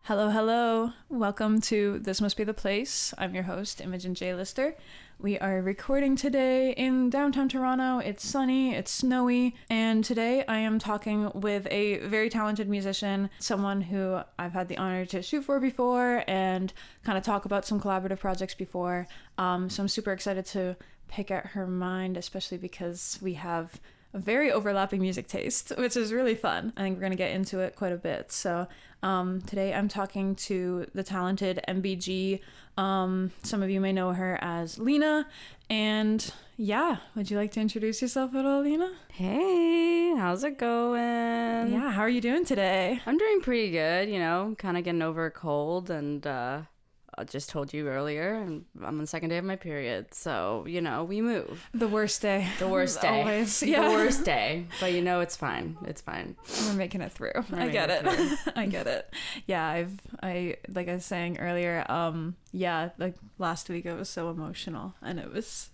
Hello, hello. Welcome to This Must Be the Place. I'm your host, Imogen J. Lister. We are recording today in downtown Toronto. It's sunny, it's snowy, and today I am talking with a very talented musician, someone who I've had the honor to shoot for before and kind of talk about some collaborative projects before. So I'm super excited to pick at her mind, especially because we have a very overlapping music taste, which is really fun. I think we're going to get into it quite a bit. So today I'm talking to the talented MBG. Some of you may know her as Leena. And yeah, would you like to introduce yourself at all, Leena? Hey, how's it going? Yeah, how are you doing today? I'm doing pretty good, kind of getting over a cold, and I just told you earlier, and I'm on the second day of my period, so, we move. The worst day. The worst day. Always, yeah. The worst day, but it's fine. It's fine. We're making it through. I get it. I get it. Yeah, I like I was saying earlier, like last week it was so emotional, and it was...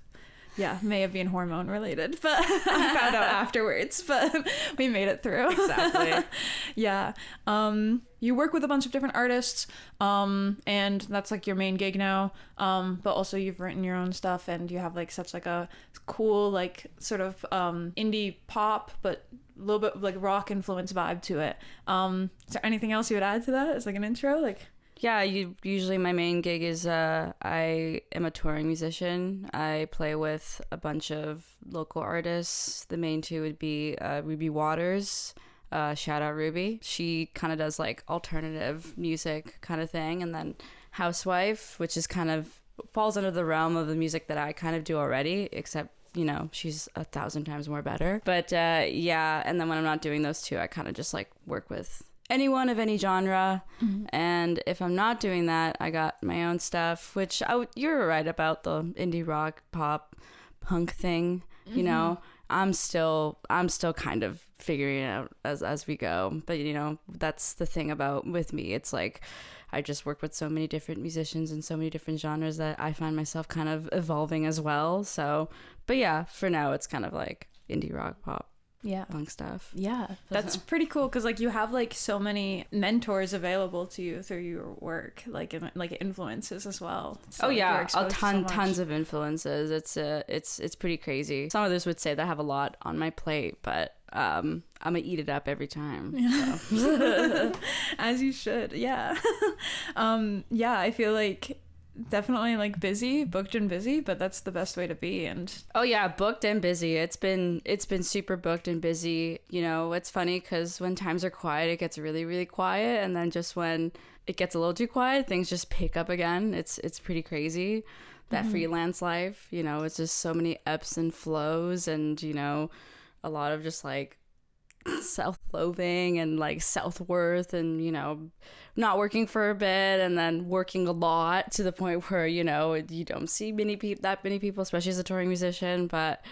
Yeah, may have been hormone related, but I found out afterwards, but we made it through. Exactly. Yeah. You work with a bunch of different artists, and that's like your main gig now. But also you've written your own stuff, and you have like such like a cool, like sort of indie pop, but a little bit like rock influence vibe to it. Is there anything else you would add to that as like an intro? Like, yeah, usually my main gig is I am a touring musician. I play with a bunch of local artists. The main two would be Ruby Waters. Shout out Ruby. She kind of does like alternative music kind of thing. And then Housewife, which is kind of falls under the realm of the music that I kind of do already, except she's 1,000 times more better. But yeah, and then when I'm not doing those two, I kind of just like work with anyone of any genre. Mm-hmm. And if I'm not doing that, I got my own stuff, which you're right about the indie rock, pop, punk thing. Mm-hmm. I'm still kind of figuring it out as we go. But that's the thing with me. It's like I just work with so many different musicians and so many different genres that I find myself kind of evolving as well. So, but yeah, for now it's kind of like indie rock, pop. Yeah, punk stuff. Yeah, that's pretty cool because like you have like so many mentors available to you through your work, like influences as well. So, tons of influences. It's pretty crazy. Some others would say that I have a lot on my plate, but I'm gonna eat it up every time. So. As you should. Yeah. Yeah, I feel like definitely like booked and busy, but that's the best way to be. And oh yeah, booked and busy. It's been super booked and busy. It's funny because when times are quiet, it gets really, really quiet, and then just when it gets a little too quiet, things just pick up again. It's pretty crazy, that freelance life. It's just so many ebbs and flows, and a lot of just like self-loathing and like self-worth, and not working for a bit and then working a lot to the point where you don't see that many people, especially as a touring musician, but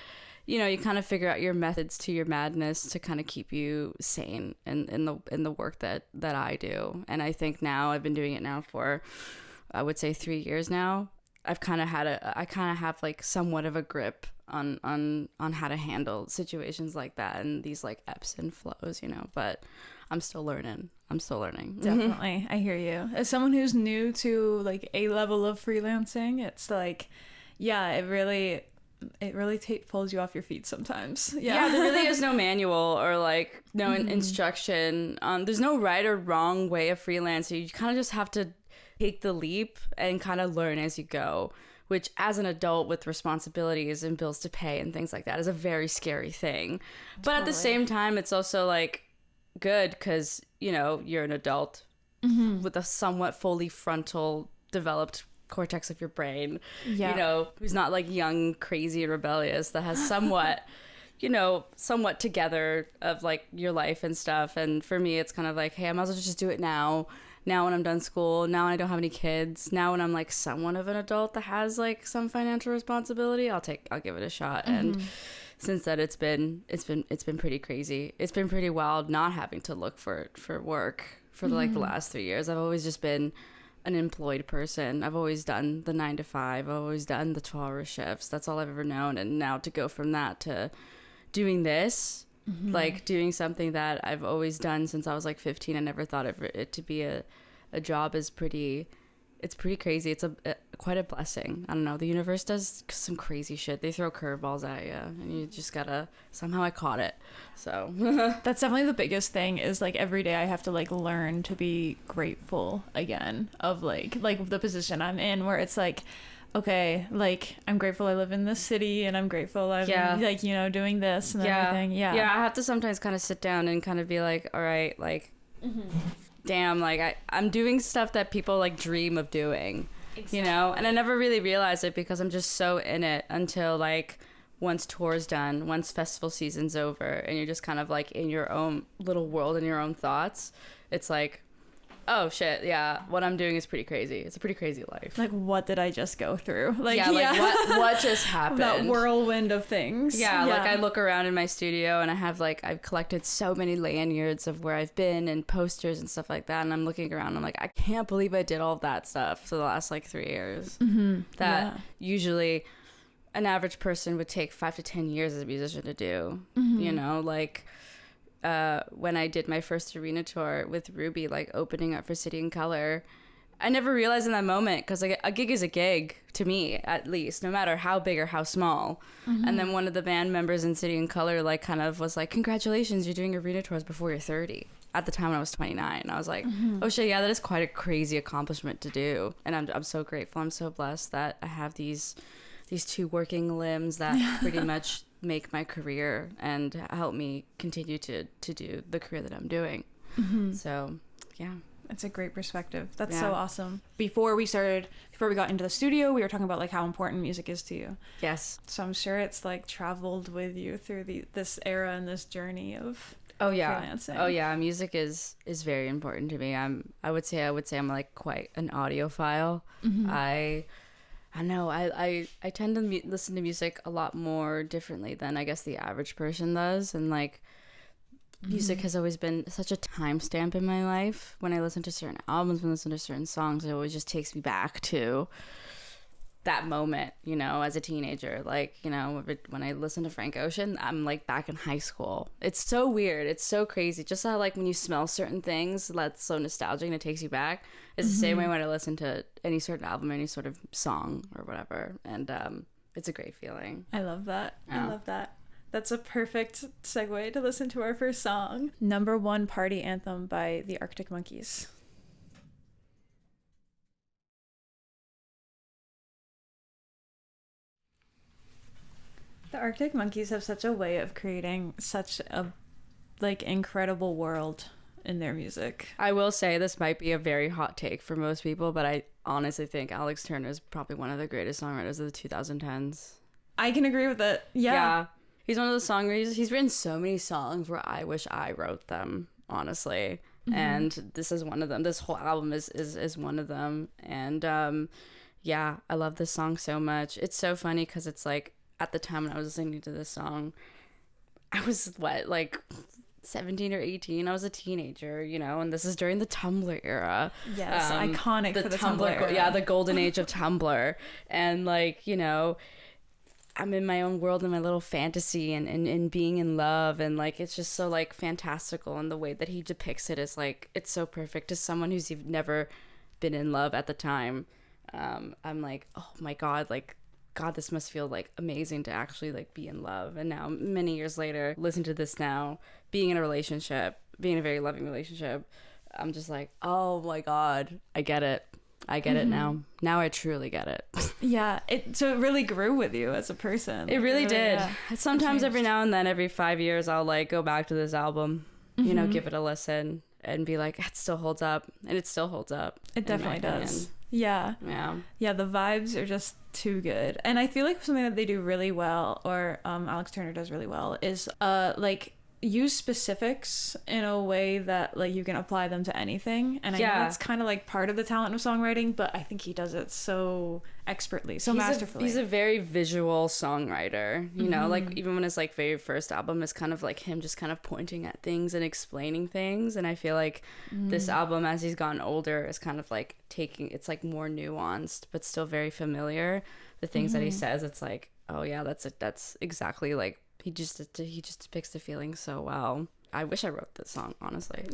you kind of figure out your methods to your madness to kind of keep you sane in the work that I do. And I think now I've been doing it now for, I would say, 3 years now. I kind of have like somewhat of a grip on how to handle situations like that and these like ebbs and flows, but I'm still learning. Definitely. I hear you. As someone who's new to like a level of freelancing, it's like, yeah, it really pulls you off your feet sometimes. Yeah, there really is no manual or like no instruction. There's no right or wrong way of freelancing. You kind of just have to take the leap and kind of learn as you go, which as an adult with responsibilities and bills to pay and things like that is a very scary thing. But at the same time, it's also like good because, you're an adult with a somewhat fully frontal developed cortex of your brain, who's not like young, crazy, and rebellious, that has somewhat... somewhat together of like your life and stuff. And for me, it's kind of like, hey, I might as well just do it now when I'm done school, now when I don't have any kids, now when I'm like somewhat of an adult that has like some financial responsibility, I'll give it a shot. And since then it's been pretty crazy. It's been pretty wild not having to look for work for like the last 3 years. I've always just been an employed person. I've always done the 9 to 5. I've always done the 12-hour shifts. That's all I've ever known. And now to go from that to doing this, like doing something that I've always done since I was like 15, I never thought of it to be a a job is it's pretty crazy. It's quite a blessing. I don't know. The universe does some crazy shit. They throw curveballs at you, and you just gotta. Somehow I caught it. So that's definitely the biggest thing. Is like every day I have to like learn to be grateful again of like the position I'm in, where it's like, okay, like I'm grateful I live in this city, and I'm grateful I'm like, you know, doing this and everything. Yeah. I have to sometimes kind of sit down and kind of be like, all right, like. Damn, like I'm doing stuff that people like dream of doing, exactly. You know, and I never really realized it because I'm just so in it until like once tour's done, once festival season's over, and you're just kind of like in your own little world and your own thoughts. It's like, oh shit, yeah, what I'm doing is pretty crazy. It's a pretty crazy life. Like, what did I just go through? Like, what just happened? That whirlwind of things. Yeah, like I look around in my studio and I have like, I've collected so many lanyards of where I've been and posters and stuff like that. And I'm looking around, I'm like, I can't believe I did all of that stuff for the last like 3 years. That usually an average person would take 5 to 10 years as a musician to do, you know, like... when I did my first arena tour with Ruby, like opening up for City and Color, I never realized in that moment, because like a gig is a gig to me, at least, no matter how big or how small. And then one of the band members in City and Color like kind of was like, congratulations, you're doing arena tours before you're 30. At the time when I was 29, I was like, oh shit, yeah, that is quite a crazy accomplishment to do. And I'm so grateful, I'm so blessed that I have these 2 working limbs that pretty much make my career and help me continue to do the career that I'm doing. So yeah, it's a great perspective. That's so awesome. Before we got into the studio, we were talking about like how important music is to you. Yes. So I'm sure it's like traveled with you through this era and this journey of freelancing. Oh yeah, music is very important to me. I would say I'm like quite an audiophile. I know, I tend to listen to music a lot more differently than I guess the average person does. And like, music has always been such a timestamp in my life. When I listen to certain albums, when I listen to certain songs, it always just takes me back to that moment, you know, as a teenager. Like, you know, when I listen to Frank Ocean, I'm like back in high school. It's so weird. It's so crazy. Just how like when you smell certain things, that's so nostalgic and it takes you back. It's the same way when I listen to any sort of album, any sort of song or whatever. And it's a great feeling. I love that. Yeah. I love that. That's a perfect segue to listen to our first song. Number 1 Party Anthem by the Arctic Monkeys. The Arctic Monkeys have such a way of creating such a like incredible world in their music. I will say this might be a very hot take for most people, but I honestly think Alex Turner is probably one of the greatest songwriters of the 2010s. I can agree with it. Yeah. He's one of the songwriters. He's written so many songs where I wish I wrote them, honestly. And this is one of them. This whole album is one of them. And I love this song so much. It's so funny because it's like, at the time when I was listening to this song, I was like 17 or 18. I was a teenager, you know, and this is during the Tumblr era. Yes, iconic for the Tumblr era. Yeah, the golden age of Tumblr. And like, you know, I'm in my own world and my little fantasy and being in love, and like it's just so like fantastical, and the way that he depicts it is like, it's so perfect. As someone who's never been in love at the time, I'm like, oh my god, like, God, this must feel like amazing to actually like be in love. And now, many years later, listen to this now, being in a relationship, being in a very loving relationship, I'm just like, oh my God, I get it. I get it now. Now I truly get it. Yeah. So it really grew with you as a person. It really did. Yeah. Sometimes every now and then, every 5 years, I'll like go back to this album, you know, give it a listen and be like, it still holds up. And it still holds up. It definitely does. Yeah. Yeah, the vibes are just too good. And I feel like something that they do really well, or Alex Turner does really well, is like use specifics in a way that like you can apply them to anything. And I know that's kind of like part of the talent of songwriting, but I think he does it so expertly, so masterfully. He's a very visual songwriter, you know, like even when his like very first album is kind of like him just kind of pointing at things and explaining things. And I feel like this album, as he's gotten older, is kind of like it's like more nuanced, but still very familiar. The things that he says, it's like, oh yeah, that's exactly like, he just depicts the feeling so well. I wish I wrote this song, honestly.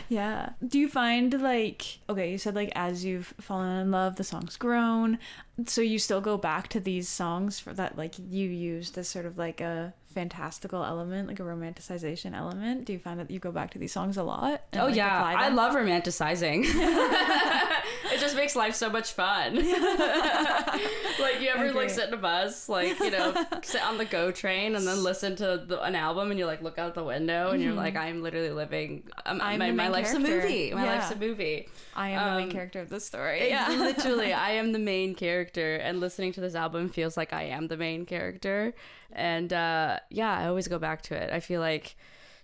Yeah. Do you find like, okay, you said like as you've fallen in love, the song's grown. So you still go back to these songs for that, like you used as sort of like a fantastical element, like a romanticization element. Do you find that you go back to these songs a lot? And, oh like, yeah, apply I them? love romanticizing. It just makes life so much fun. Like you ever like sit in a bus, like, you know, sit on the GO train and then listen to an album and you like look out the window and you're like, I'm literally living my life's character. a movie. My Yeah. life's a movie. I am the main character of this story. Yeah. Literally, I am the main character, and listening to this album feels like I am the main character. And yeah, I always go back to it. I feel like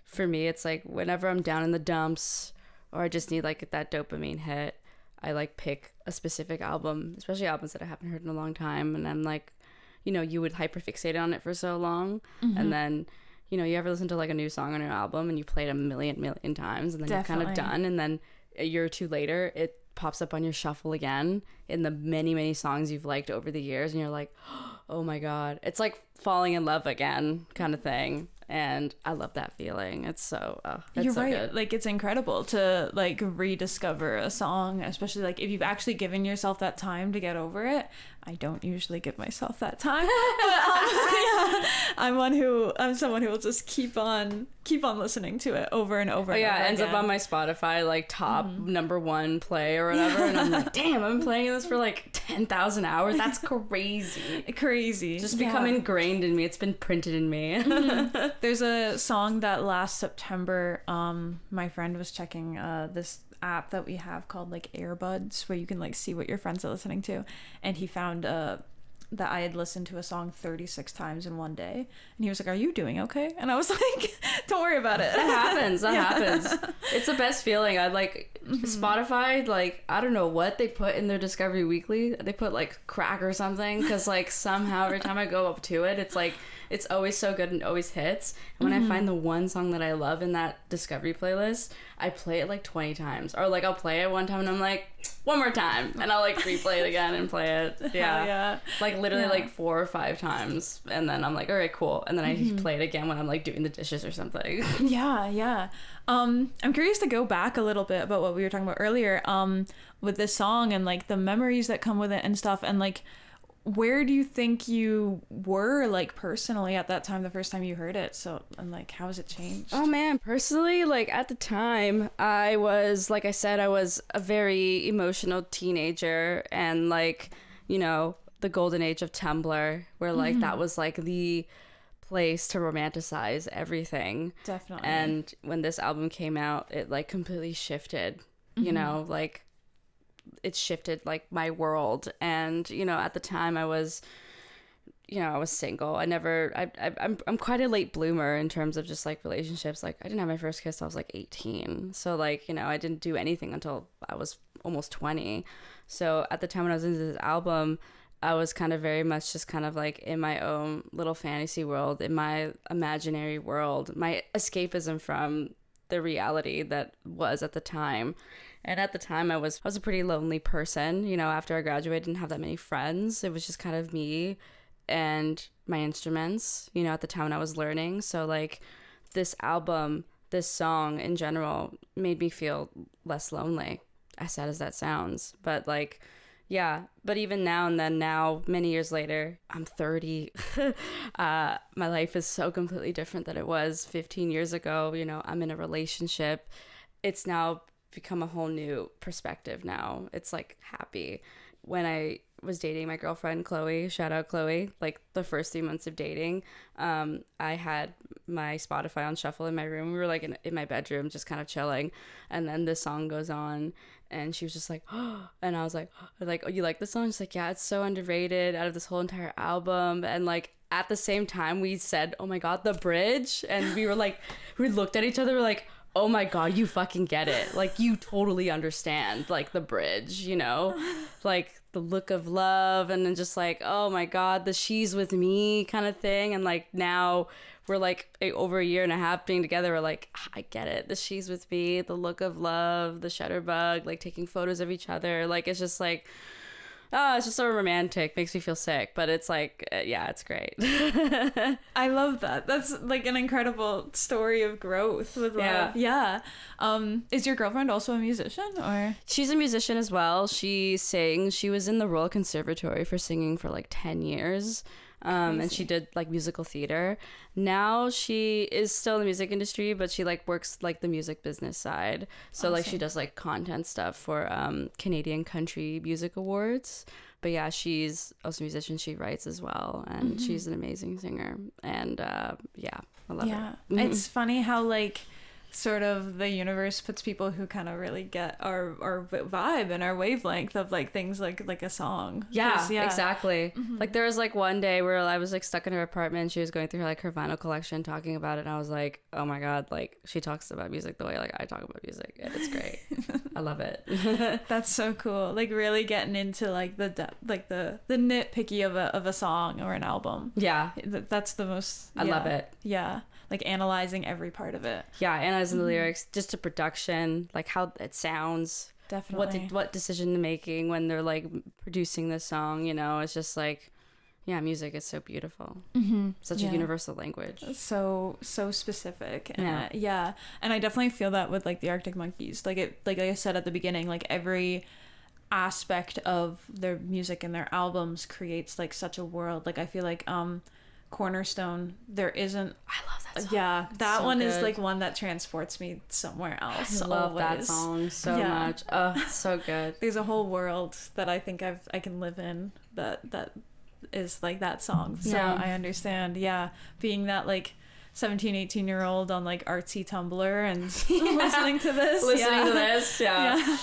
for me, it's like whenever I'm down in the dumps or I just need like that dopamine hit, I like pick a specific album, especially albums that I haven't heard in a long time. And I'm like, you know, you would hyperfixate on it for so long. And then, you know, you ever listen to like a new song on an album and you play it a million times and then you're kind of done. And then a year or two later, it pops up on your shuffle again in the many songs you've liked over the years. And you're like, oh my God, it's like falling in love again kind of thing. And I love that feeling. It's so, You're so right. good. Like it's incredible to like rediscover a song, especially like if you've actually given yourself that time to get over it. I don't usually give myself that time, but yeah, I'm someone who will just keep on listening to it over and over. Oh yeah, and over it ends again. up on my Spotify like top #1 play or whatever, and I'm like, damn, I've been playing this for like 10,000 hours. That's crazy. Crazy. Just become ingrained in me. It's been printed in me. There's a song that last September, my friend was checking this app that we have called like Airbuds, where you can like see what your friends are listening to, and he found that I had listened to a song 36 times in one day, and he was like, are you doing okay? And I was like, don't worry about it. That happens. It's the best feeling. I like Spotify, like I don't know what they put in their Discovery Weekly. They put like crack or something, because like somehow every time I go up to it, it's like it's always so good and always hits. And when I find the one song that I love in that Discovery playlist, I play it like 20 times, or like I'll play it one time and I'm like, one more time, and I'll like replay it again and play it. Yeah. Like literally like 4 or 5 times, and then I'm like, all right, cool, and then I play it again when I'm like doing the dishes or something. Yeah. I'm curious to go back a little bit about what we were talking about earlier with this song and like the memories that come with it and stuff, and like where do you think you were like personally at that time, the first time you heard it? So, and like how has it changed? Oh man, personally, like at the time I was, like I said, I was a very emotional teenager, and like, you know, the golden age of Tumblr, where like that was like the place to romanticize everything. Definitely. And when this album came out, it like completely shifted, you know, like it shifted like my world. And you know, at the time I was single. I'm quite a late bloomer in terms of just like relationships. Like I didn't have my first kiss till I was like 18, so like, you know, I didn't do anything until I was almost 20. So at the time when I was into this album, I was kind of very much just kind of like in my own little fantasy world, in my imaginary world, my escapism from the reality that was at the time. And at the time I was a pretty lonely person. You know, after I graduated, I didn't have that many friends. It was just kind of me and my instruments, you know, at the time when I was learning. So like this album, this song in general made me feel less lonely, as sad as that sounds. But like, yeah, but even now and then, now many years later, I'm 30. My life is so completely different than it was 15 years ago. You know, I'm in a relationship. It's now become a whole new perspective now. It's like happy. When I was dating my girlfriend Chloe, shout out Chloe, like the first 3 months of dating, I had my Spotify on shuffle in my room. We were like in my bedroom just kind of chilling, and then this song goes on and she was just like, oh, and I was like, oh, you like this song? She's like, yeah, it's so underrated out of this whole entire album. And like at the same time we said, oh my god, the bridge, and we were like, we looked at each other, we're like, oh my god, you fucking get it, like you totally understand like the bridge, you know, like the look of love, and then just like, oh my god, the she's with me kind of thing. And like now we're like over a year and a half being together, we're like, I get it, the she's with me, the look of love, the shutterbug, like taking photos of each other, like it's just like, Oh, it's just so romantic. Makes me feel sick, but it's like, yeah, it's great. I love that. That's like an incredible story of growth with love. Yeah. Is your girlfriend also a musician, or? She's a musician as well. She sings. She was in the Royal Conservatory for singing for like 10 years. And she did like musical theater. Now she is still in the music industry, but she like works like the music business side. So awesome. Like she does like content stuff for Canadian Country Music Awards. But yeah, she's also a musician. She writes as well, and she's an amazing singer. And yeah, I love her. It's funny how like sort of the universe puts people who kind of really get our vibe and our wavelength of like things like a song. Yeah, exactly. Like there was like one day where I was like stuck in her apartment and she was going through like her vinyl collection talking about it, and I was like, oh my god, like she talks about music the way like I talk about music, and it's great. I love it. That's so cool. Like really getting into like the depth, like the nitpicky of a song or an album. Yeah, that's the most. I love it. Yeah. Like analyzing every part of it. Yeah, analyzing the lyrics, just to production, like how it sounds. Definitely. What decision they're making when they're like producing this song, you know, it's just like, yeah, music is so beautiful. Such a universal language. So specific. And yeah. And I definitely feel that with like the Arctic Monkeys. Like I said at the beginning, like every aspect of their music and their albums creates like such a world. Like I feel like Cornerstone, there isn't. I love that song. Yeah, that so one good. Is like one that transports me somewhere else. I love that song so much. Oh, it's so good. There's a whole world that I think I can live in that is like that song. So I understand. Yeah, being that like 17, 18-year-old on like artsy Tumblr and listening to this. Yeah.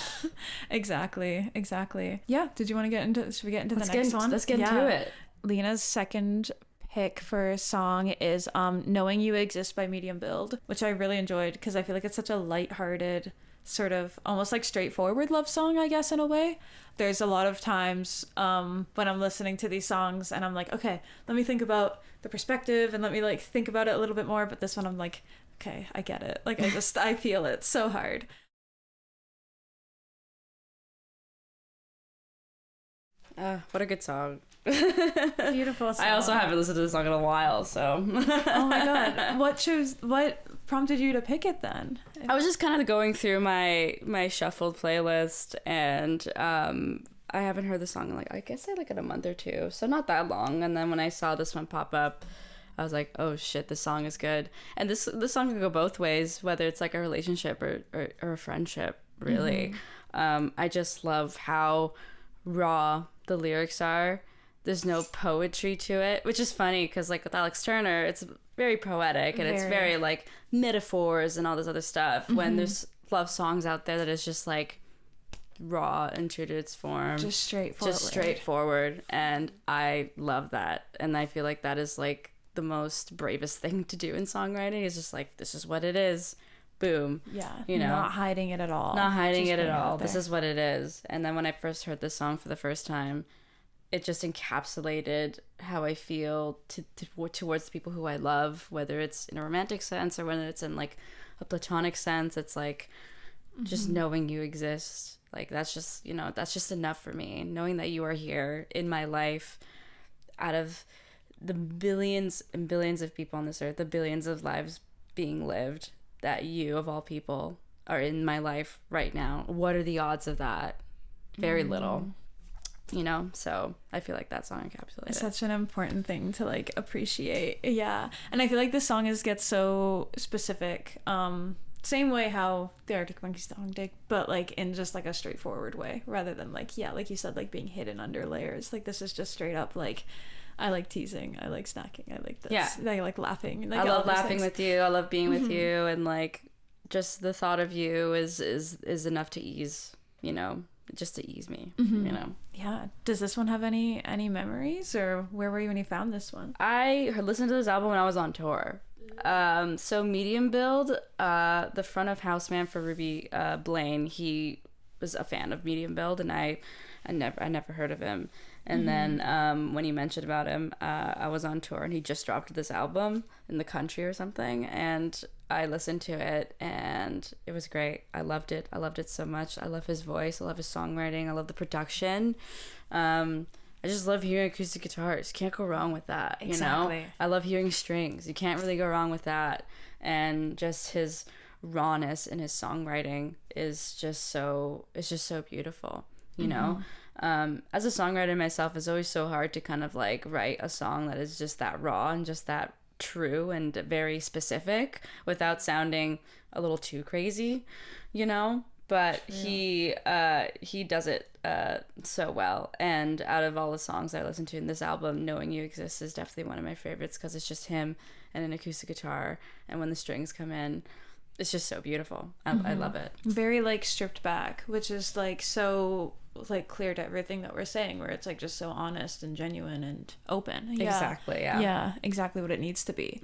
Exactly. Yeah. Did you want to get into? Should we get into the next one? Let's get into it. Lena's second pick for a song is Knowing You Exist by Medium Build, which I really enjoyed because I feel like it's such a lighthearted, sort of almost like straightforward love song, I guess, in a way. There's a lot of times when I'm listening to these songs and I'm like, okay, let me think about the perspective and let me like think about it a little bit more, but this one I'm like, okay, I get it. Like I feel it so hard. What a good song. Beautiful song. I also haven't listened to this song in a while, so. Oh my god. What prompted you to pick it then? I was just kind of going through my shuffled playlist, and I haven't heard the song in like, I guess like in a month or two, so not that long. And then when I saw this one pop up, I was like, oh shit, this song is good. And this song can go both ways, whether it's like a relationship or a friendship, really. I just love how raw the lyrics are. There's no poetry to it, which is funny because like with Alex Turner, it's very poetic and it's very like metaphors and all this other stuff. When there's love songs out there that is just like raw and true to its form, just straightforward. And I love that, and I feel like that is like the most bravest thing to do in songwriting, is just like, this is what it is, boom. Yeah, you know, not hiding it at all. This is what it is. And then when I first heard this song for the first time, it just encapsulated how I feel towards the people who I love, whether it's in a romantic sense or whether it's in like a platonic sense. It's like just knowing you exist. Like that's just, you know, that's just enough for me. Knowing that you are here in my life, out of the billions and billions of people on this earth, the billions of lives being lived, that you of all people are in my life right now. What are the odds of that? Very little. You know, so I feel like that song encapsulates it's such an important thing to like appreciate. Yeah, and I feel like this song gets so specific, same way how the Arctic Monkeys song did, but like in just like a straightforward way, rather than like, yeah, like you said, like being hidden under layers. Like this is just straight up like, I like teasing, I like snacking, I like this, I like laughing, like, I love laughing with you, I love being with you, and like just the thought of you is enough to ease, you know, just to ease me, you know. Yeah. Does this one have any memories, or where were you when you found this one? I listened to this album when I was on tour. So Medium Build, the front of house man for Ruby Blaine, he was a fan of medium build, and I never heard of him. And then when you mentioned about him, I was on tour and he just dropped this album in the country or something, and I listened to it and it was great. I loved it so much. I love his voice, I love his songwriting, I love the production. I just love hearing acoustic guitars. Can't go wrong with that. Exactly. You know, I love hearing strings. You can't really go wrong with that. And just his rawness in his songwriting is just so beautiful, you know. As a songwriter myself, it's always so hard to kind of like write a song that is just that raw and just that true and very specific without sounding a little too crazy, you know. But he does it so well. And out of all the songs I listened to in this album, Knowing You Exist is definitely one of my favorites because it's just him and an acoustic guitar, and when the strings come in, it's just so beautiful. I love it. Very like stripped back, which is like so like clear to everything that we're saying, where it's like just so honest and genuine and open. Exactly. Yeah, exactly what it needs to be.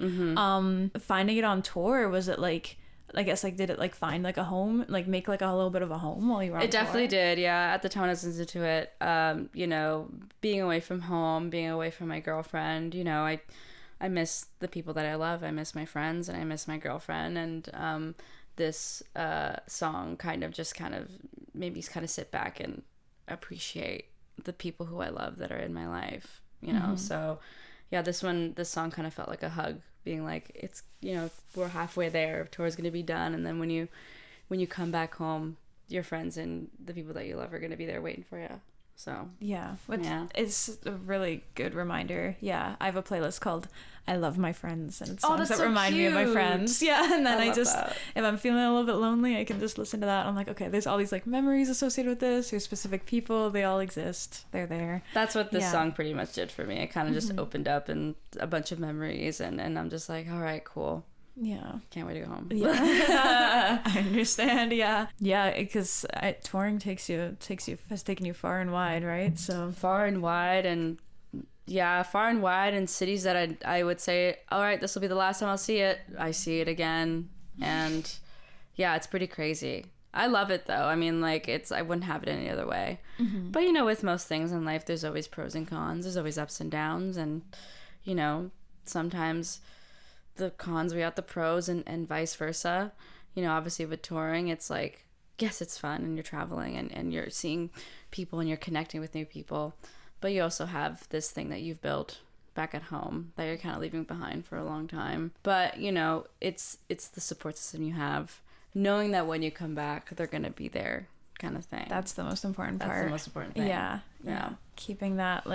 Finding it on tour, was it like, I guess, like, did it like find like a home, like make like a little bit of a home while you were on It tour? definitely did. Yeah, at the time I listened to it, you know, being away from home, being away from my girlfriend, you know, I miss the people that I love. I miss my friends and I miss my girlfriend. And this song kind of made me kind of sit back and appreciate the people who I love that are in my life, you know. So yeah, this song kind of felt like a hug, being like, it's, you know, we're halfway there, tour's gonna be done, and then when you come back home, your friends and the people that you love are gonna be there waiting for you. So it's a really good reminder. I have a playlist called I Love My Friends, and it's songs that remind me of my friends. And then I just that. If I'm feeling a little bit lonely, I can just listen to that. I'm like, okay, there's all these like memories associated with this. There's specific people, they all exist, they're there. That's what this song pretty much did for me. It kind of just opened up and a bunch of memories, and I'm just like, all right, cool. Can't wait to go home. I understand. Because touring has taken you far and wide, right? So far and wide, and cities that I would say, all right, this will be the last time I'll see it. I see it again, and it's pretty crazy. I love it though. I mean, like, I wouldn't have it any other way. But you know, with most things in life, there's always pros and cons. There's always ups and downs, and you know, sometimes the cons we out the pros, and vice versa. You know, obviously with touring, it's like, yes, it's fun and you're traveling and you're seeing people and you're connecting with new people, but you also have this thing that you've built back at home that you're kind of leaving behind for a long time. But you know, it's the support system you have, knowing that when you come back, they're gonna be there, kind of thing. That's the most important part. That's the most important thing. Yeah. Keeping that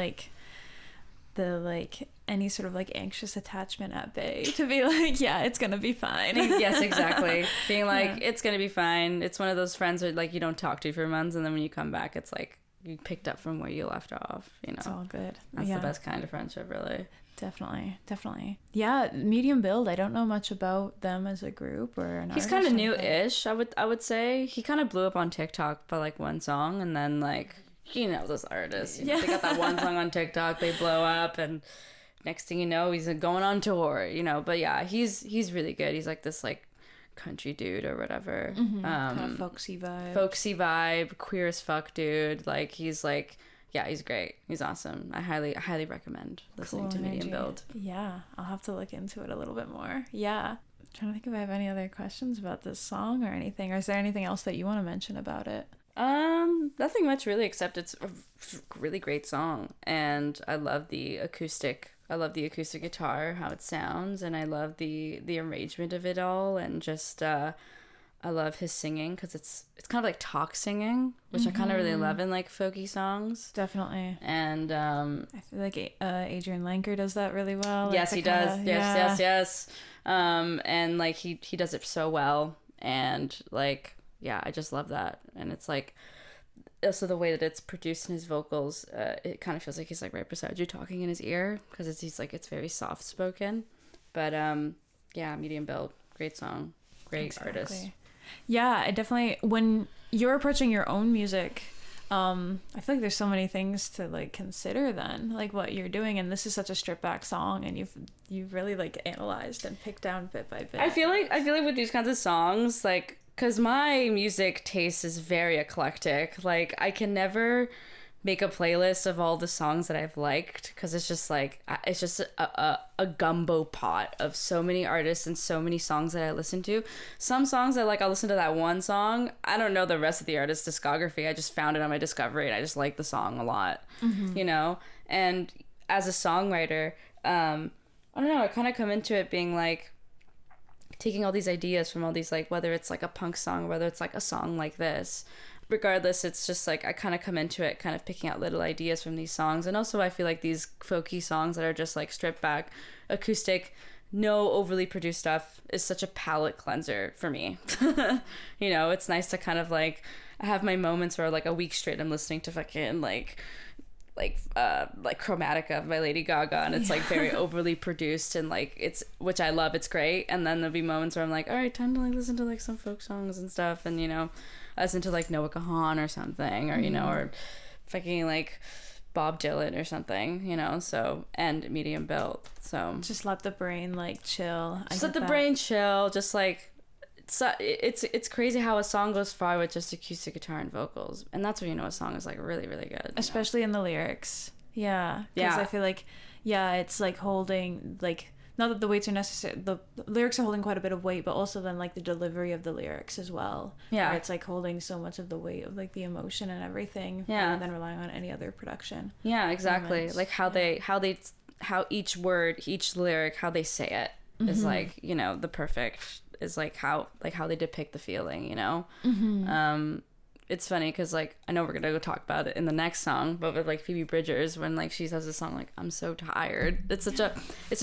any sort of like anxious attachment at bay, to be like, it's gonna be fine. Yes, exactly. Being like, it's gonna be fine. It's one of those friends that like you don't talk to for months, and then when you come back, it's like you picked up from where you left off, you know. It's all good. That's the best kind of friendship, really. Definitely. Medium build, I don't know much about them as a group or an He's kind of new-ish, I would say. He kind of blew up on TikTok by like one song, and then like, you know, those artists, you know, they got that one song on TikTok, they blow up, and next thing you know, he's going on tour, you know. But yeah, he's really good. He's like this like country dude or whatever. Kind of folksy vibe, queer as fuck dude. Like, he's like, he's great. He's awesome. I highly recommend listening to Medium Build. I'll have to look into it a little bit more. I'm trying to think if I have any other questions about this song or anything, or is there anything else that you want to mention about it? Nothing much really, except it's a really great song, and I love the acoustic guitar, how it sounds, and I love the arrangement of it all, and just I love his singing, because it's kind of like talk singing, which I kind of really love in like folky songs. Definitely. And I feel like Adrian Lenker does that really well. Yes, he does. Yes. And like he does it so well, and like, I just love that. And it's like, also the way that it's produced in his vocals, it kind of feels like he's like right beside you talking in his ear, because it's very soft spoken. But Medium Build, great song, great artist. I definitely, when you're approaching your own music, I feel like there's so many things to like consider then, like what you're doing, and this is such a stripped back song, and you've really like analyzed and picked down bit by bit. I feel like with these kinds of songs, like, Because my music taste is very eclectic. Like, I can never make a playlist of all the songs that I've liked, because it's just like, it's just a gumbo pot of so many artists and so many songs that I listen to. Some songs I like, I'll listen to that one song. I don't know the rest of the artist's discography. I just found it on my Discovery and I just like the song a lot, you know? And as a songwriter, I don't know, I kind of come into it being like, taking all these ideas from all these, like, whether it's like a punk song or whether it's like a song like this, regardless, it's just like I kind of come into it kind of picking out little ideas from these songs. And also I feel like these folky songs that are just like stripped back, acoustic, no overly produced stuff is such a palate cleanser for me. You know, it's nice to kind of like, I have my moments where like a week straight I'm listening to fucking like Chromatica by Lady Gaga, and it's like very overly produced, and like, it's, which I love, it's great. And then there'll be moments where I'm like, all right, time to like listen to like some folk songs and stuff, and you know, I listen to like Noah Kahan or something, or you know, or fucking like Bob Dylan or something, you know. So, and medium built, so just let the brain like chill. Just let the brain chill. Just like, it's crazy how a song goes far with just acoustic guitar and vocals, and that's when you know a song is like really, really good, especially in the lyrics. Because I feel like, it's like holding, like, not that the weights are necessary, the lyrics are holding quite a bit of weight, but also then like the delivery of the lyrics as well, where it's like holding so much of the weight of like the emotion and everything, rather than relying on any other production. Exactly. Moments. Like how each word, each lyric, how they say it is like, you know, the perfect, is like how they depict the feeling, you know. It's funny because like, I know we're gonna go talk about it in the next song, but with like Phoebe Bridgers, when like she says a song like, I'm so tired, it's such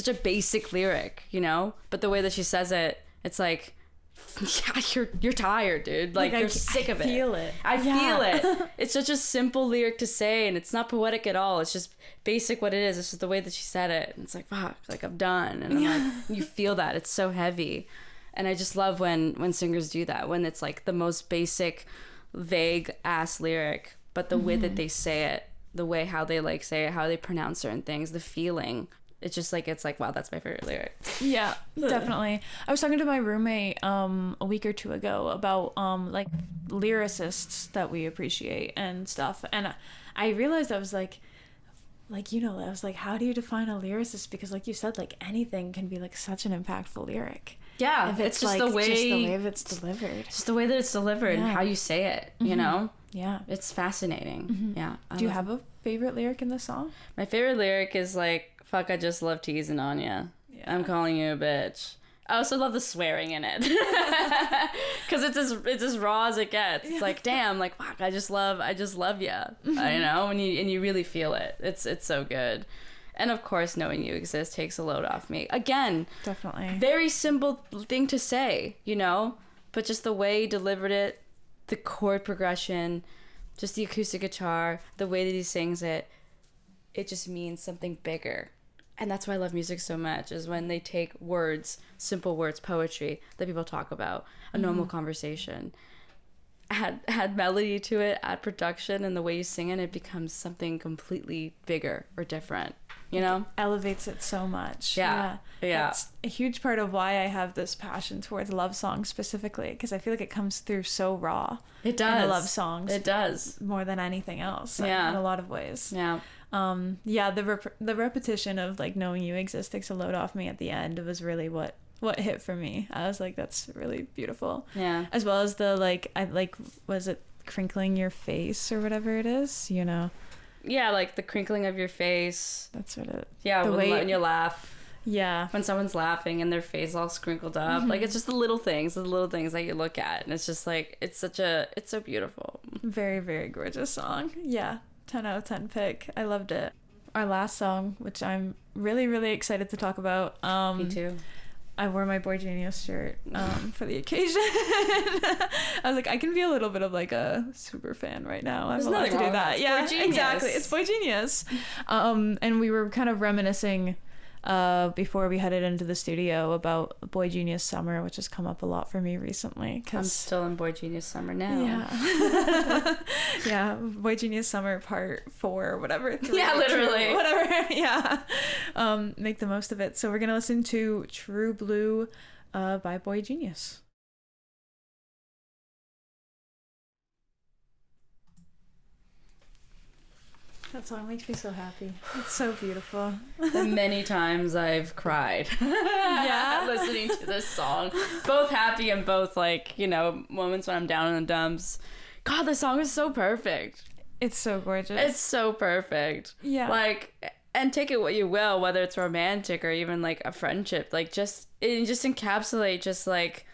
a basic lyric, you know, but the way that she says it, it's like, yeah, you're tired, dude, like you're sick of it. I feel it. It's such a simple lyric to say, and it's not poetic at all. It's just basic what it is. It's just the way that she said it, and it's like, fuck, like I'm done. And I'm like, you feel that, it's so heavy. And I just love when singers do that, when it's like the most basic, vague ass lyric, but the way that they say it, the way how they like say it, how they pronounce certain things, the feeling, it's just like, it's like, wow, that's my favorite lyric. Yeah, definitely. I was talking to my roommate a week or two ago about like lyricists that we appreciate and stuff, and I realized I was like, you know, I was like, how do you define a lyricist? Because like you said, like anything can be like such an impactful lyric. Yeah, if it's just like, the way it's delivered. Just the way that it's delivered and how you say it, you know? Yeah. It's fascinating. Yeah. Do you have a favorite lyric in the song? My favorite lyric is like, fuck, I just love teasing on ya. Yeah. I'm calling you a bitch. I also love the swearing in it. Because it's as raw as it gets. It's like, damn, like, fuck, I just love ya. You know? And you really feel it. It's so good. And of course, knowing you exist takes a load off me. Again, definitely. Very simple thing to say, you know? But just the way he delivered it, the chord progression, just the acoustic guitar, the way that he sings it, it just means something bigger. And that's why I love music so much, is when they take words, simple words, poetry that people talk about, a normal conversation, add melody to it, add production, and the way you sing it becomes something completely bigger or different, you know? It elevates it so much. Yeah. That's a huge part of why I have this passion towards love songs specifically, because I feel like it comes through so raw. It does. In the love songs. It does. More than anything else. In a lot of ways. Yeah. The repetition of like knowing you exist takes a load off me at the end. It was really what hit for me. I was like, that's really beautiful. Yeah. As well as the like, I like, was it crinkling your face or whatever it is, you know? Yeah, like the crinkling of your face. That's what it. Yeah, when you laugh. Yeah. When someone's laughing and their face all scrinkled up. Like, it's just the little things that you look at, and it's just like, it's so beautiful. Very, very gorgeous song. Yeah. 10 out of 10 pick. I loved it. Our last song, which I'm really, really excited to talk about. Me too. I wore my boygenius shirt for the occasion. I was like, I can be a little bit of like a super fan right now. I'm allowed to do that. Yeah, exactly. It's boygenius. And we were kind of reminiscing before we headed into the studio about boygenius summer, which has come up a lot for me recently. I'm still in boygenius summer now. Yeah. Yeah, boygenius summer part 4, whatever. 3, yeah, literally. 2, whatever. Yeah. Make the most of it. So we're gonna listen to True Blue by boygenius. That song makes me so happy. It's so beautiful. The many times I've cried. Yeah. Listening to this song. Both happy and both, like, you know, moments when I'm down in the dumps. God, this song is so perfect. It's so gorgeous. It's so perfect. Yeah. Like, and take it what you will, whether it's romantic or even, like, a friendship. Like, it just encapsulate just, like,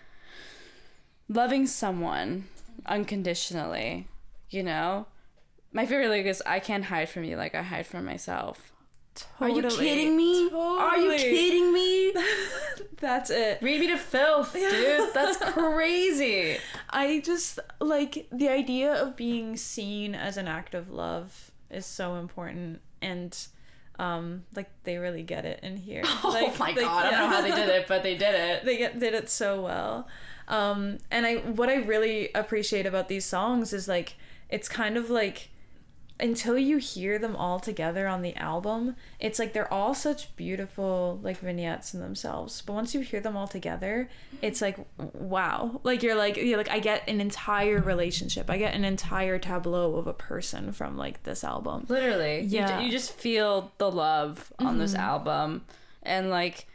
loving someone unconditionally, you know? My favorite lyric is, I can't hide from you like I hide from myself. Totally. Are you kidding me? Totally. Are you kidding me? That's it. Read me to filth, dude. That's crazy. I just, like, the idea of being seen as an act of love is so important. And, like, they really get it in here. Oh my God. I don't know how they did it, but they did it. They did it so well. And what I really appreciate about these songs is, like, it's kind of like, until you hear them all together on the album, it's like they're all such beautiful, like, vignettes in themselves. But once you hear them all together, it's like, wow. Like, you're like, I get an entire relationship. I get an entire tableau of a person from, like, this album. Literally. Yeah. You just feel the love on this album. And, like,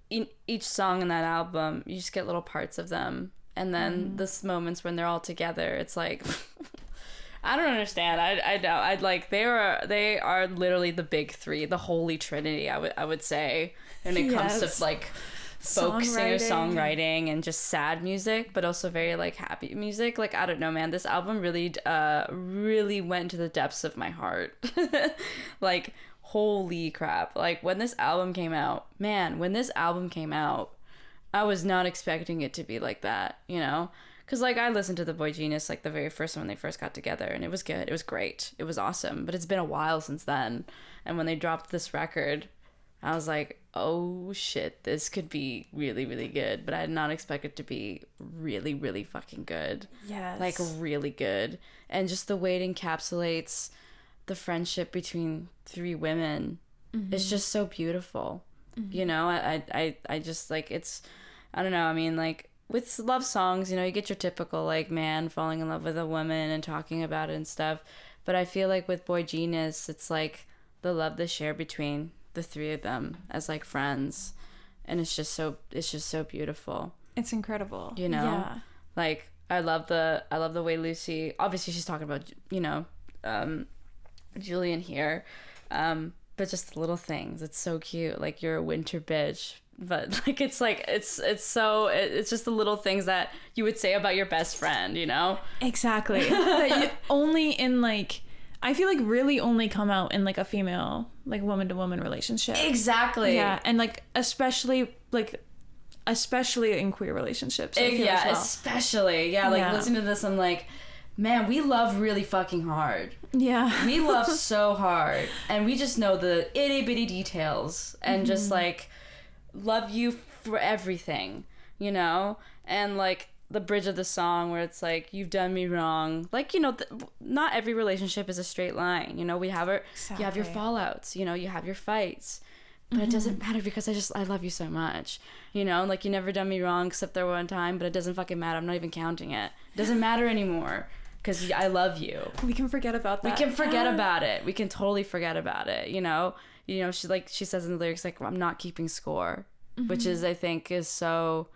in each song in that album, you just get little parts of them. And then this moments when they're all together, it's like... I don't understand. I know. I'd like they are literally the big three, the holy trinity. I would say when it comes to like folk singer songwriting and just sad music, but also very like happy music. Like I don't know, man. This album really really went to the depths of my heart. Like holy crap! Like when this album came out, I was not expecting it to be like that. You know. Because, like, I listened to the boygenius, like, the very first one when they first got together, and it was good. It was great. It was awesome. But it's been a while since then. And when they dropped this record, I was like, oh, shit, this could be really, really good. But I did not expect it to be really, really fucking good. Yes. Like, really good. And just the way it encapsulates the friendship between three women is just so beautiful. You know? I just, like, it's... I don't know. I mean, like... With love songs, you know, you get your typical, like, man falling in love with a woman and talking about it and stuff. But I feel like with boygenius, it's, like, the love they share between the three of them as, like, friends. And it's just so beautiful. It's incredible. You know? Yeah. Like, I love the way Lucy... Obviously, she's talking about, you know, Julian here. But just the little things. It's so cute. Like, you're a winter bitch. But like it's just the little things that you would say about your best friend, you know? Exactly. That you only in like I feel like really only come out in like a female like woman to woman relationship. Exactly. Yeah, and like especially in queer relationships. Yeah, well. Especially. Yeah, like listening to this I'm like, man, we love really fucking hard. Yeah. We love so hard. And we just know the itty bitty details and just like love you for everything, you know? And like the bridge of the song where it's like, you've done me wrong. Like, you know, not every relationship is a straight line. You know, you have your fallouts, you know, you have your fights. But it doesn't matter because I love you so much. You know, like you never done me wrong except there one time, but it doesn't fucking matter. I'm not even counting it. It doesn't matter anymore because I love you. We can forget about that. We can forget about it. We can totally forget about it, you know? You know, she says in the lyrics, like, I'm not keeping score, which is, I think, is so,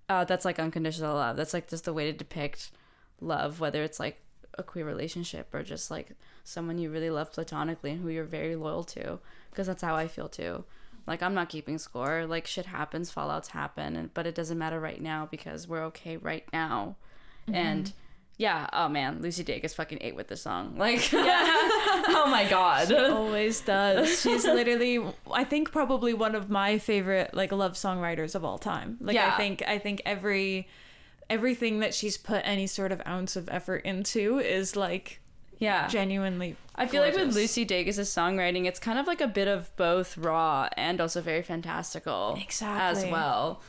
that's like unconditional love. That's like just the way to depict love, whether it's like a queer relationship or just like someone you really love platonically and who you're very loyal to, because that's how I feel too. Like, I'm not keeping score. Like, shit happens, fallouts happen, but it doesn't matter right now because we're okay right now. And yeah, oh man, Lucy Dacus fucking ate with this song. Like, oh my god. She always does. She's literally, I think, probably one of my favorite like love songwriters of all time. Like, I think everything that she's put any sort of ounce of effort into is like genuinely I feel gorgeous. Like with Lucy Dacus' songwriting, it's kind of like a bit of both raw and also very fantastical as well.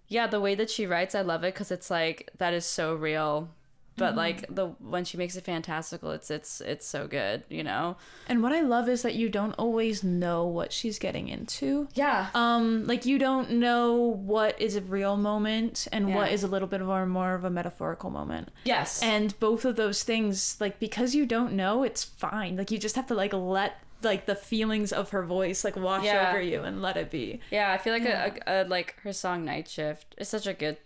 Yeah, the way that she writes, I love it because it's like, that is so real but like when she makes it fantastical, it's so good, you know. And what I love is that you don't always know what she's getting into. Yeah. Like you don't know what is a real moment and what is a little bit more of a metaphorical moment. Yes. And both of those things, like, because you don't know, it's fine. Like you just have to like let like the feelings of her voice like wash over you and let it be. Yeah, I feel like a like her song Night Shift is such a good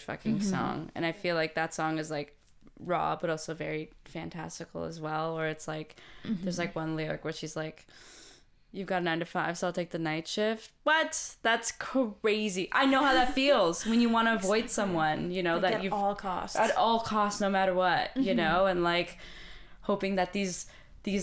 fucking song, and I feel like that song is like raw but also very fantastical as well, where it's like there's like one lyric where she's like, you've got a 9 to 5, so I'll take the night shift. What? That's crazy. I know how that feels when you want to avoid someone, you know, like that you've at all costs, no matter what, you know, and like hoping that these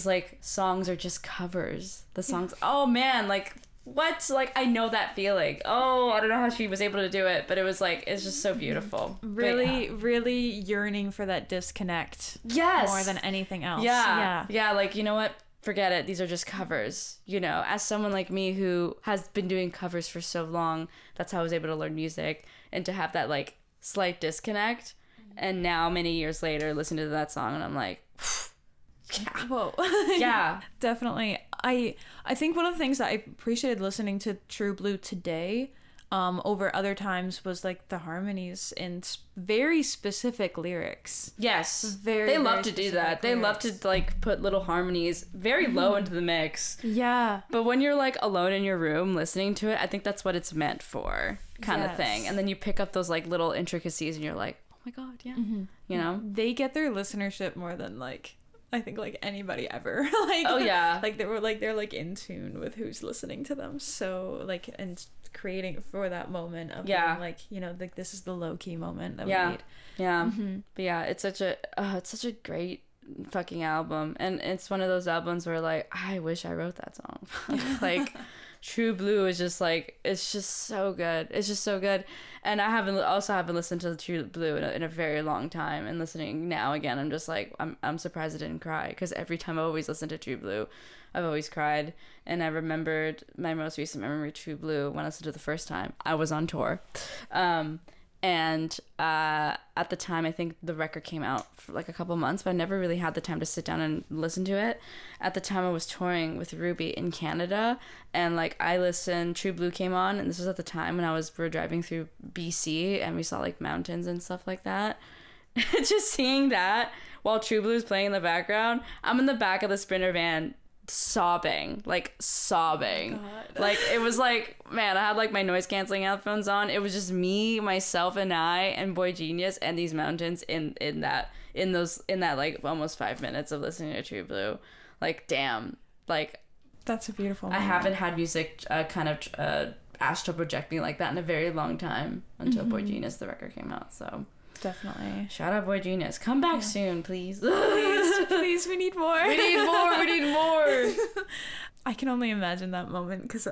like songs are just covers. The songs, oh man, like what? Like I know that feeling. Oh, I don't know how she was able to do it, but it was like, it's just so beautiful. Really, really yearning for that disconnect. Yes. More than anything else. Yeah. Like, you know what? Forget it. These are just covers. You know, as someone like me who has been doing covers for so long, that's how I was able to learn music, and to have that like slight disconnect. And now many years later, listen to that song and I'm like, yeah. Whoa. Yeah. Definitely. I think one of the things that I appreciated listening to True Blue today over other times was like the harmonies in very specific lyrics. Yes. They love to do that. They love to like put little harmonies very low into the mix. Yeah. But when you're like alone in your room listening to it, I think that's what it's meant for, kind of thing. And then you pick up those like little intricacies and you're like, oh my God, yeah. You know? They get their listenership more than like I think like anybody ever. Like, oh yeah, like they're like in tune with who's listening to them. So like, and creating for that moment of being like, you know, like this is the low key moment that we need. Yeah. But yeah, it's such a great fucking album, and it's one of those albums where like I wish I wrote that song. Like True Blue is just like, it's just so good. It's just so good. And I haven't listened to True Blue in a very long time, and listening now again, I'm just like, I'm surprised I didn't cry, because every time I always listen to True Blue, I've always cried. And I remembered my most recent memory of True Blue when I listened to it the first time. I was on tour. And at the time, I think the record came out for like a couple months, but I never really had the time to sit down and listen to it. At the time, I was touring with Ruby in Canada, and like I listened, True Blue came on, and this was at the time when we were driving through BC, and we saw like mountains and stuff like that. Just seeing that while True Blue is playing in the background, I'm in the back of the Sprinter van sobbing. Oh like it was like, man, I had like my noise canceling headphones on. It was just me, myself and I, and boygenius, and these mountains in that like almost 5 minutes of listening to True Blue. Like damn, like that's a beautiful moment. I haven't had music kind of astral project me like that in a very long time, until boygenius, the record, came out. So definitely. Shout out boygenius. Come back soon, please. Please, we need more. We need more. I can only imagine that moment, because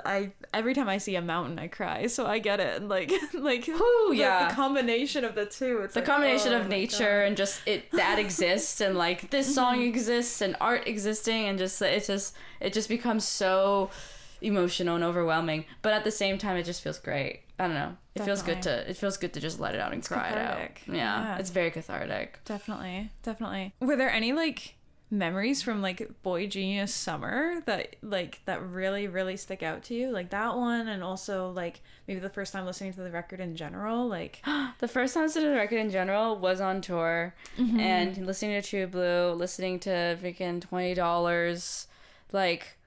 every time I see a mountain, I cry. So I get it. Like, the combination of the two. It's the like, combination of nature and just that exists, and like this song exists, and art existing, and just it just becomes so emotional and overwhelming. But at the same time, it just feels great. I don't know. It feels good to just let it out and cry cathartic. It out. Yeah, it's very cathartic. Definitely. Were there any like memories from like boygenius summer that really, really stick out to you? Like that one, and also like maybe the first time listening to the record in general. Like the first time listening to the record in general was on tour, and listening to True Blue, listening to freaking $20, like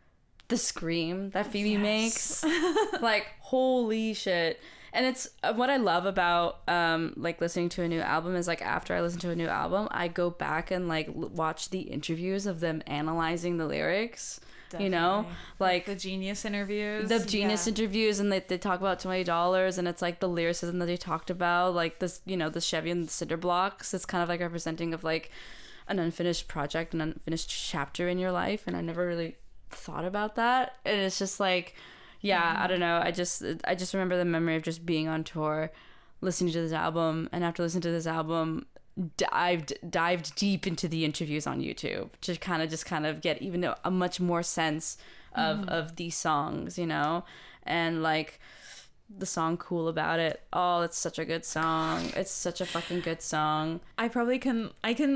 the scream that Phoebe makes, like holy shit. And it's what I love about like listening to a new album is like after I listen to a new album, I go back and like watch the interviews of them analyzing the lyrics. Definitely. You know, like the Genius interviews. Interviews, and they talk about $20, and it's like the lyricism that they talked about, like this, you know, the Chevy and the cinder blocks. It's kind of like representing of like an unfinished project, an unfinished chapter in your life, and I never really thought about that. And it's just like, I don't know, I just remember the memory of just being on tour, listening to this album, and after listening to this album, dived deep into the interviews on YouTube to kind of get even a much more sense of these songs, you know. And like the song Cool About It. Oh, it's such a good song. It's such a fucking good song. I can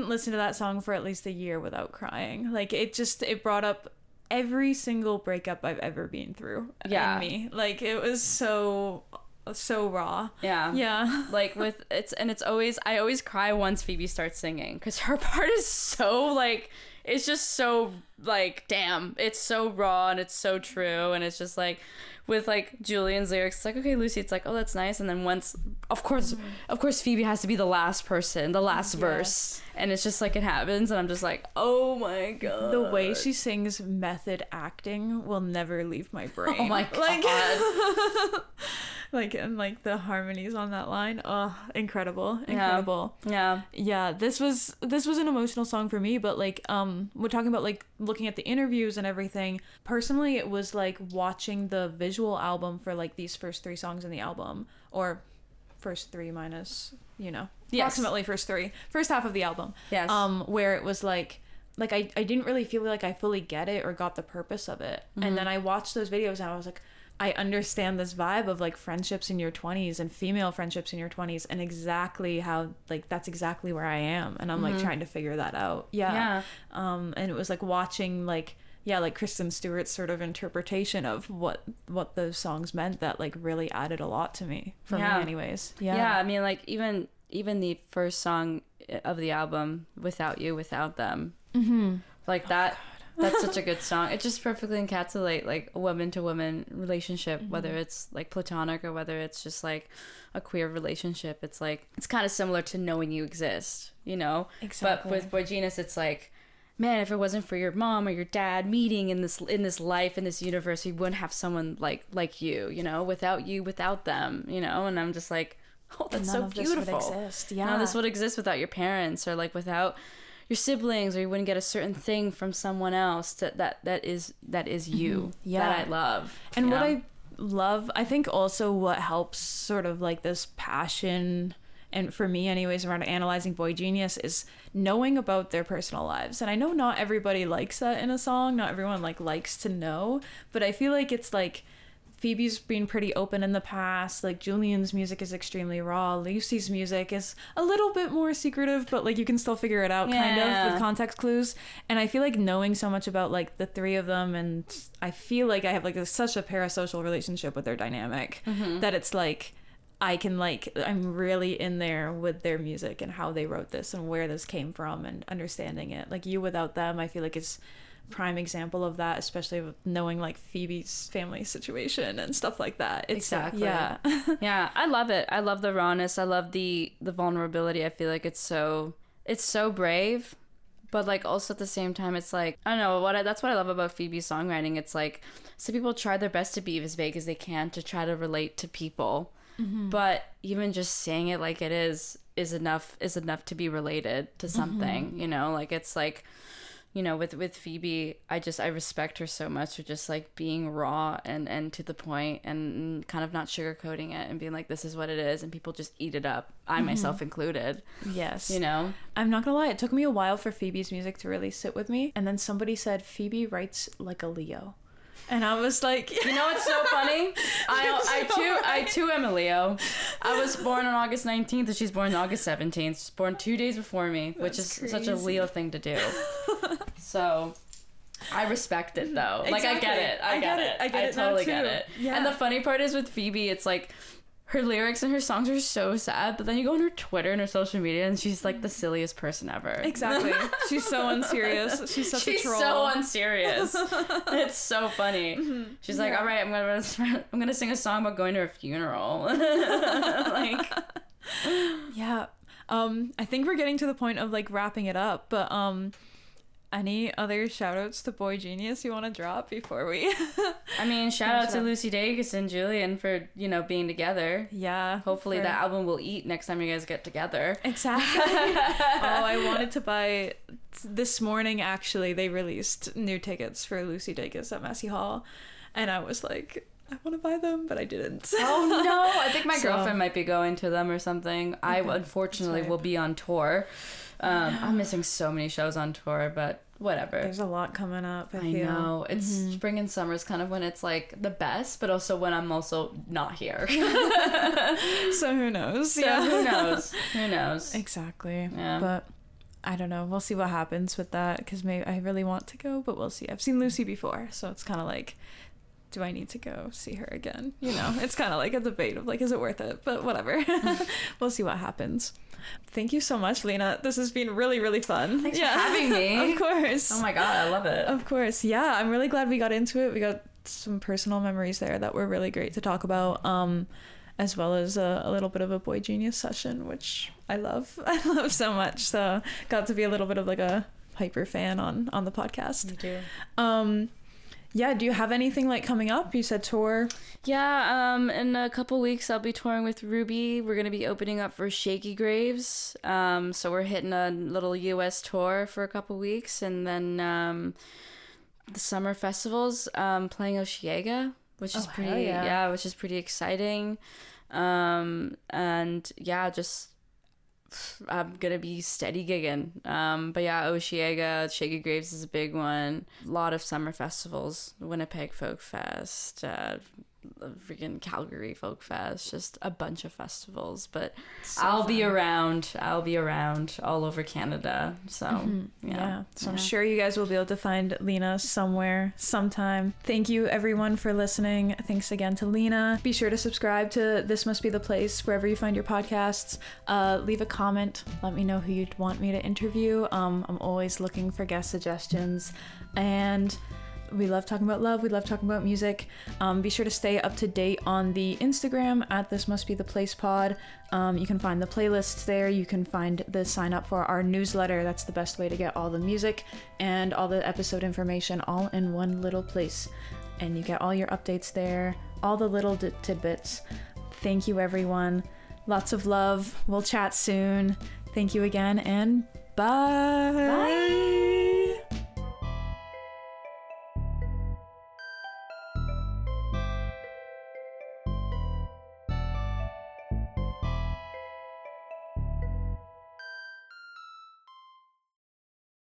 listen to that song for at least a year without crying. Like, it brought up every single breakup I've ever been through in me. Like, it was so raw. Yeah. Like, it's always, I always cry once Phoebe starts singing, because her part is so, like, it's just so, like, damn, it's so raw and it's so true. And it's just like, with like Julian's lyrics, it's like, okay, Lucy, it's like, oh, that's nice. And then once, of course Phoebe has to be the last person, the last verse, and it's just like, it happens, and I'm just like, oh my god, the way she sings method acting will never leave my brain. Oh my god. Like, and like the harmonies on that line, oh, incredible. Yeah, this was an emotional song for me, but like, we're talking about like looking at the interviews and everything. Personally, it was like watching the visual album for like these first 3 songs in the album, or first 3 minus, approximately first half of the album. Yes. Where it was like I didn't really feel like I fully get it or got the purpose of it. And then I watched those videos and I was like, I understand this vibe of like friendships in your 20s and female friendships in your 20s, and exactly how, like, that's exactly where I am, and I'm like trying to figure that out. And it was like watching like Kristen Stewart's sort of interpretation of what those songs meant that like really added a lot to me, for me anyways. I mean, like, even the first song of the album, Without You, Without Them, like that. That's such a good song. It just perfectly encapsulates like a woman to woman relationship, whether it's like platonic or whether it's just like a queer relationship. It's like, it's kind of similar to Knowing You Exist, Exactly. But with boygenius, it's like, man, if it wasn't for your mom or your dad meeting in this life, in this universe, we wouldn't have someone like you, without you, without them, and I'm just like, oh, that's so beautiful. This would exist. None of this would exist without your parents, or like without your siblings, or you wouldn't get a certain thing from someone else that is you. That I love. And what I love, I think also what helps sort of like this passion, and for me anyways, around analyzing boygenius, is knowing about their personal lives. And I know not everybody likes that in a song, not everyone like likes to know, but I feel like it's like Phoebe's been pretty open in the past. Like, Julian's music is extremely raw. Lucy's music is a little bit more secretive, but like you can still figure it out kind of with context clues. And I feel like knowing so much about like the 3 of them, and I feel like I have like such a parasocial relationship with their dynamic that it's like I'm really in there with their music and how they wrote this and where this came from and understanding it. Like, You Without Them, I feel like it's prime example of that, especially with knowing like Phoebe's family situation and stuff like that. Exactly. I love it. I love the rawness. I love the vulnerability. I feel like it's so brave, but like also at the same time, it's like, I don't know, that's what I love about Phoebe's songwriting. It's like, some people try their best to be as vague as they can to try to relate to people, but even just saying it like it is enough to be related to something. Like, it's like, with Phoebe, I respect her so much for just like being raw and to the point, and kind of not sugarcoating it and being like, this is what it is, and people just eat it up, I myself included. Yes. I'm not gonna lie, it took me a while for Phoebe's music to really sit with me, and then somebody said Phoebe writes like a Leo. And I was like, it's so funny. I too am a Leo. I was born on August 19th and she's born on August 17th. She's born 2 days before me, which is crazy. Such a Leo thing to do. So I respect it though. Exactly. Like, I get it. I totally get it. Yeah. And the funny part is with Phoebe, it's like, her lyrics and her songs are so sad, but then you go on her Twitter and her social media and she's like the silliest person ever. Exactly. She's so unserious. She's such a troll. She's so unserious. It's so funny. She's like, all right, I'm gonna sing a song about going to a funeral. Like, yeah. I think we're getting to the point of like wrapping it up, but any other shout outs to boygenius you want to drop before we I mean, shout out to Lucy Dacus and Julian for being together. Hopefully that album will eat next time you guys get together. Exactly. I wanted to buy this morning, actually they released new tickets for Lucy Dacus at Massey Hall, and I was like, I want to buy them, but I didn't. Oh no, I think my girlfriend might be going to them or something. I unfortunately will be on tour. I'm missing so many shows on tour, but whatever. There's a lot coming up. I know. It's spring and summer is kind of when it's like the best, but also when I'm also not here. So who knows? Who knows? Who knows? Exactly. Yeah. But I don't know. We'll see what happens with that, because maybe I really want to go, but we'll see. I've seen Lucy before, so it's kind of like, do I need to go see her again? You know, it's kind of like a debate of like, is it worth it? But whatever. We'll see what happens. Thank you so much, Leena. This has been really, really fun. Thanks for having me. Of course. Oh my God, I love it. Of course. Yeah, I'm really glad we got into it. We got some personal memories there that were really great to talk about, as well as a little bit of a boy genius session, which I love. I love so much. So got to be a little bit of like a hyper fan on the podcast. You do. Yeah, do you have anything like coming up? You said tour. Yeah, in a couple weeks I'll be touring with Ruby. We're gonna be opening up for Shaky Graves. So we're hitting a little US tour for a couple weeks, and then the summer festivals, playing Osheaga, which is which is pretty exciting. And yeah, just I'm gonna be steady gigging. But yeah, Osheaga, Shaky Graves is a big one. A lot of summer festivals, Winnipeg Folk Fest, freaking Calgary Folk Fest, just a bunch of festivals. But so I'll be around all over Canada. So yeah. So I'm sure you guys will be able to find Leena somewhere, sometime. Thank you everyone for listening. Thanks again to Leena. Be sure to subscribe to This Must Be the Place wherever you find your podcasts. Leave a comment. Let me know who you'd want me to interview. I'm always looking for guest suggestions, and we love talking about love. We love talking about music. Be sure to stay up to date on the Instagram at This Must Be the Place Pod. You can find the playlists there. You can find the sign up for our newsletter. That's the best way to get all the music and all the episode information all in one little place. And you get all your updates there, all the little tidbits. Thank you, everyone. Lots of love. We'll chat soon. Thank you again, and bye. Bye.